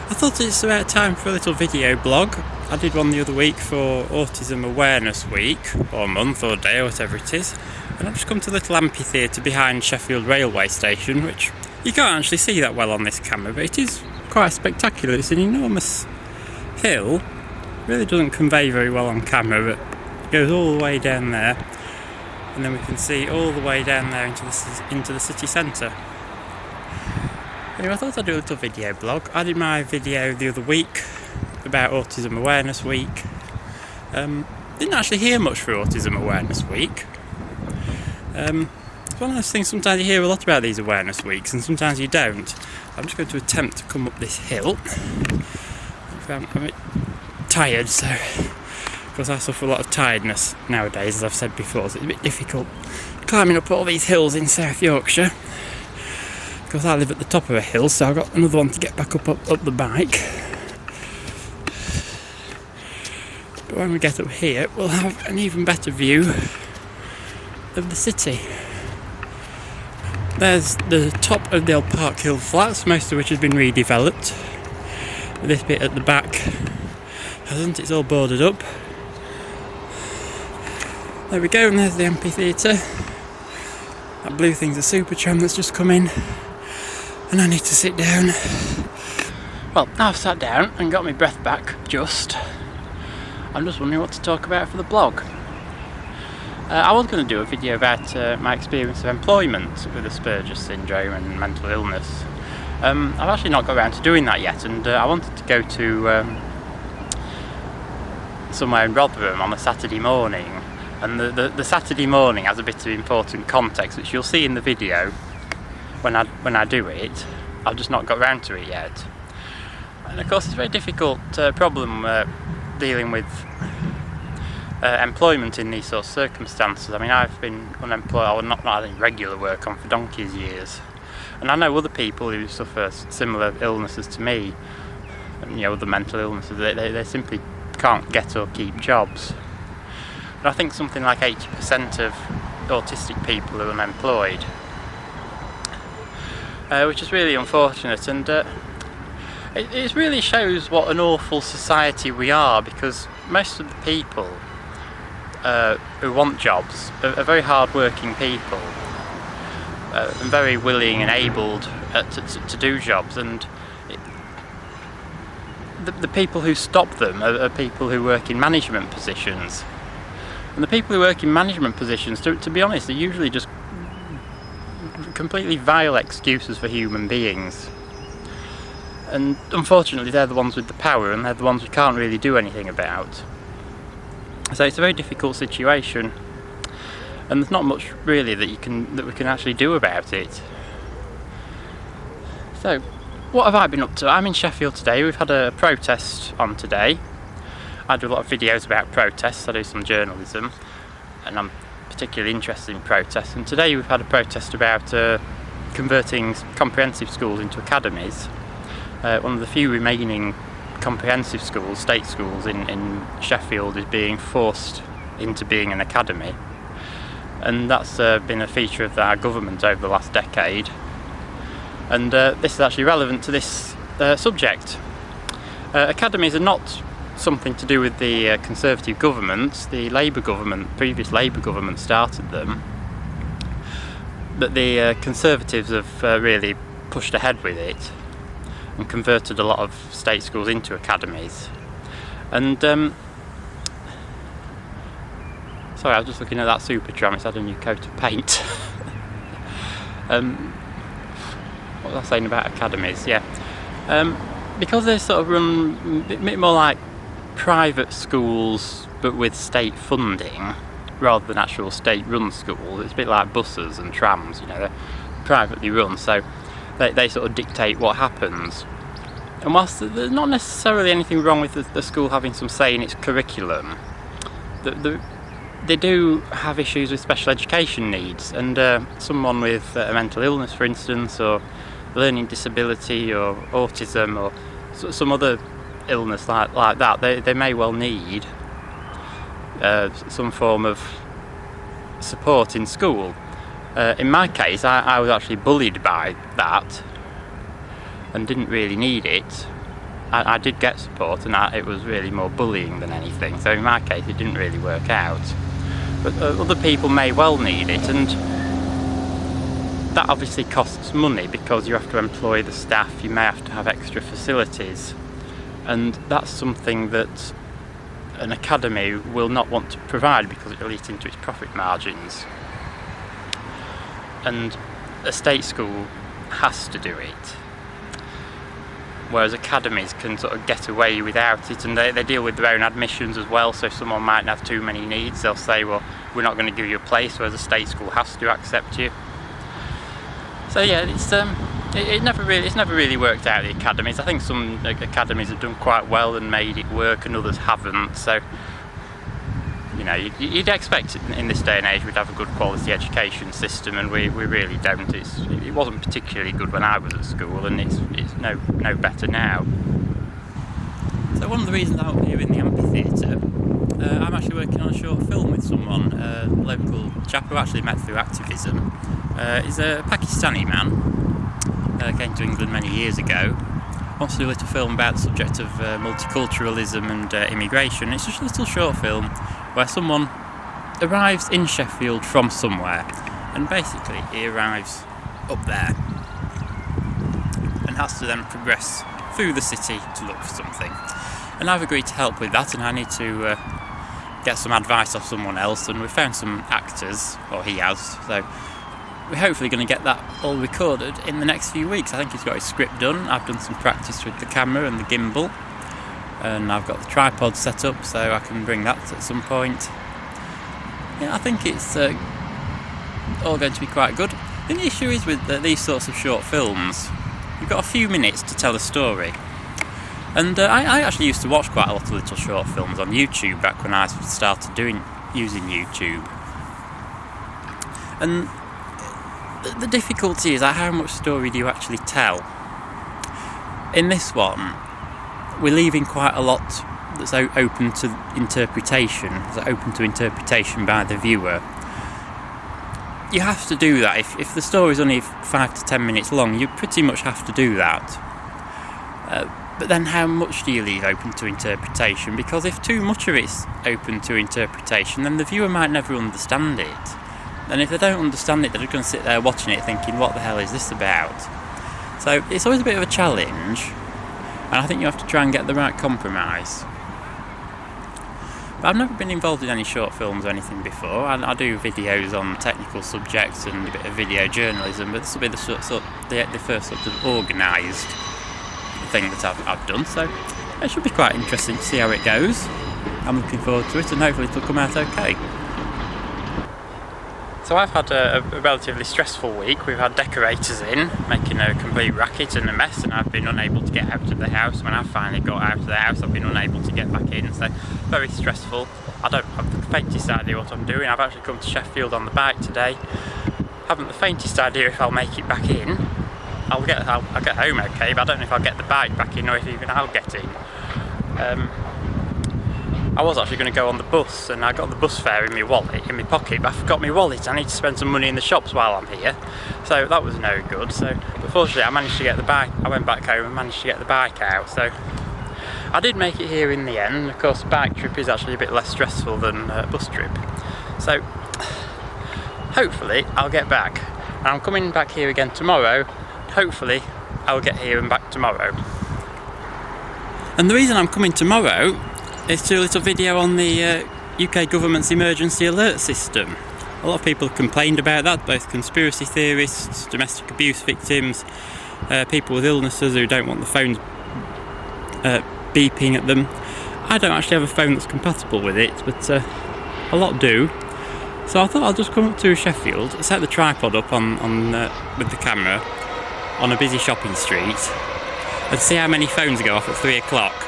I thought it's about time for a little video blog. I did one the other week for Autism Awareness Week, or month, or day, or whatever it is. And I've just come to a little amphitheatre behind Sheffield Railway Station, which you can't actually see that well on this camera, but it is quite spectacular. It's an enormous hill. Really doesn't convey very well on camera, but it goes all the way down there. And then we can see all the way down there into the city centre. Anyway, I thought I'd do a little video blog. I did my video the other week about Autism Awareness Week. Didn't actually hear much for Autism Awareness Week. It's one of those things, sometimes you hear a lot about these awareness weeks and sometimes you don't. I'm just going to attempt to come up this hill. I'm a bit tired, so because I suffer a lot of tiredness nowadays, as I've said before, so it's a bit difficult climbing up all these hills in South Yorkshire. Because I live at the top of a hill, so I've got another one to get back up the bike. But when we get up here, we'll have an even better view of the city. There's the top of the old Park Hill Flats, most of which has been redeveloped. This bit at the back hasn't, it's all boarded up. There we go, and there's the amphitheatre. That blue thing's a super tram that's just come in. And I need to sit down. Well, now I've sat down and got my breath back, I'm just wondering what to talk about for the blog. I was going to do a video about my experience of employment with Asperger's syndrome and mental illness. I've actually not got around to doing that yet, and I wanted to go to somewhere in Rotherham on a Saturday morning. And the Saturday morning has a bit of important context, which you'll see in the video when I do it. I've just not got round to it yet. And of course it's a very difficult problem dealing with employment in these sorts of circumstances. I mean, I've been unemployed, or not had any regular work on for donkey's years. And I know other people who suffer similar illnesses to me, and other mental illnesses, they simply can't get or keep jobs. But I think something like 80% of autistic people are unemployed. Which is really unfortunate, and it really shows what an awful society we are, because most of the people who want jobs are very hard-working people and very willing and abled to do jobs, and the people who stop them are people who work in management positions, and the people who work in management positions, to be honest, are usually just completely vile excuses for human beings, and unfortunately they're the ones with the power, and they're the ones we can't really do anything about. So it's a very difficult situation, and there's not much really that we can actually do about it. So what have I been up to? I'm in Sheffield today. We've had a protest on today. I do a lot of videos about protests. I do some journalism, and I'm particularly interested in protests, and today we've had a protest about converting comprehensive schools into academies. One of the few remaining comprehensive schools, state schools in Sheffield, is being forced into being an academy, and that's been a feature of our government over the last decade, and this is actually relevant to this subject. Academies are not something to do with the Conservative government. The Labour government, previous Labour government, started them, but the Conservatives have really pushed ahead with it and converted a lot of state schools into academies. And sorry, I was just looking at that super tram. It's had a new coat of paint. What was I saying about academies? Yeah, because they sort of run a bit more like private schools but with state funding rather than actual state-run schools. It's a bit like buses and trams, they're privately run, so they sort of dictate what happens. And whilst there's not necessarily anything wrong with the school having some say in its curriculum, they do have issues with special education needs, and someone with a mental illness, for instance, or learning disability or autism or some other illness like that, they may well need some form of support in school. In my case, I was actually bullied by that and didn't really need it. I did get support, and it was really more bullying than anything. So in my case, it didn't really work out. But other people may well need it, and that obviously costs money because you have to employ the staff, you may have to have extra facilities, and that's something that an academy will not want to provide because it will eat into its profit margins. And a state school has to do it, whereas academies can sort of get away without it, and they deal with their own admissions as well. So if someone might have too many needs, they'll say, well, we're not going to give you a place, whereas a state school has to accept you. So yeah, it's never really worked out, the academies. I think some academies have done quite well and made it work, and others haven't. So you know, you'd expect in this day and age we'd have a good quality education system, and we really don't. It wasn't particularly good when I was at school, and it's no better now. So one of the reasons I'm up here in the amphitheatre, I'm actually working on a short film with someone, a local chap who I actually met through activism. He's a Pakistani man, came to England many years ago, wants to do a little film about the subject of multiculturalism and immigration. It's just a little short film where someone arrives in Sheffield from somewhere, and basically he arrives up there and has to then progress through the city to look for something. And I've agreed to help with that, and I need to get some advice off someone else, and we've found some actors, or he has, so we're hopefully going to get that all recorded in the next few weeks. I think he's got his script done. I've done some practice with the camera and the gimbal, and I've got the tripod set up so I can bring that at some point. Yeah, I think it's all going to be quite good. The only issue is with these sorts of short films, you've got a few minutes to tell a story. And I actually used to watch quite a lot of little short films on YouTube back when I started using YouTube. And the difficulty is how much story do you actually tell? In this one, we're leaving quite a lot that's open to interpretation, by the viewer. You have to do that. If the story's only 5 to 10 minutes long, you pretty much have to do that. But then how much do you leave open to interpretation? Because if too much of it's open to interpretation, then the viewer might never understand it. And if they don't understand it, they're just going to sit there watching it thinking, what the hell is this about? So it's always a bit of a challenge, and I think you have to try and get the right compromise. But I've never been involved in any short films or anything before. I do videos on technical subjects and a bit of video journalism, but this will be the first sort of organised thing that I've done, so it should be quite interesting to see how it goes. I'm looking forward to it, and hopefully it'll come out okay. So I've had a relatively stressful week. We've had decorators in, making a complete racket and a mess, and I've been unable to get out of the house. When I've finally got out of the house, I've been unable to get back in, so very stressful. I don't have the faintest idea what I'm doing. I've actually come to Sheffield on the bike today. Haven't the faintest idea if I'll make it back in. I'll get home okay, but I don't know if I'll get the bike back in or if even I'll get in. I was actually going to go on the bus, and I got the bus fare in my pocket, but I forgot my wallet. I need to spend some money in the shops while I'm here, so that was no good. But fortunately I managed to get the bike. I went back home and managed to get the bike out, so I did make it here in the end. Of course, bike trip is actually a bit less stressful than a bus trip, so hopefully I'll get back. And I'm coming back here again tomorrow. Hopefully I'll get here and back tomorrow. And the reason I'm coming tomorrow is to do a little video on the UK government's emergency alert system. A lot of people have complained about that, both conspiracy theorists, domestic abuse victims, people with illnesses who don't want the phones beeping at them. I don't actually have a phone that's compatible with it, but a lot do. So I thought I'll just come up to Sheffield, set the tripod up on with the camera on a busy shopping street, and see how many phones go off at 3 o'clock.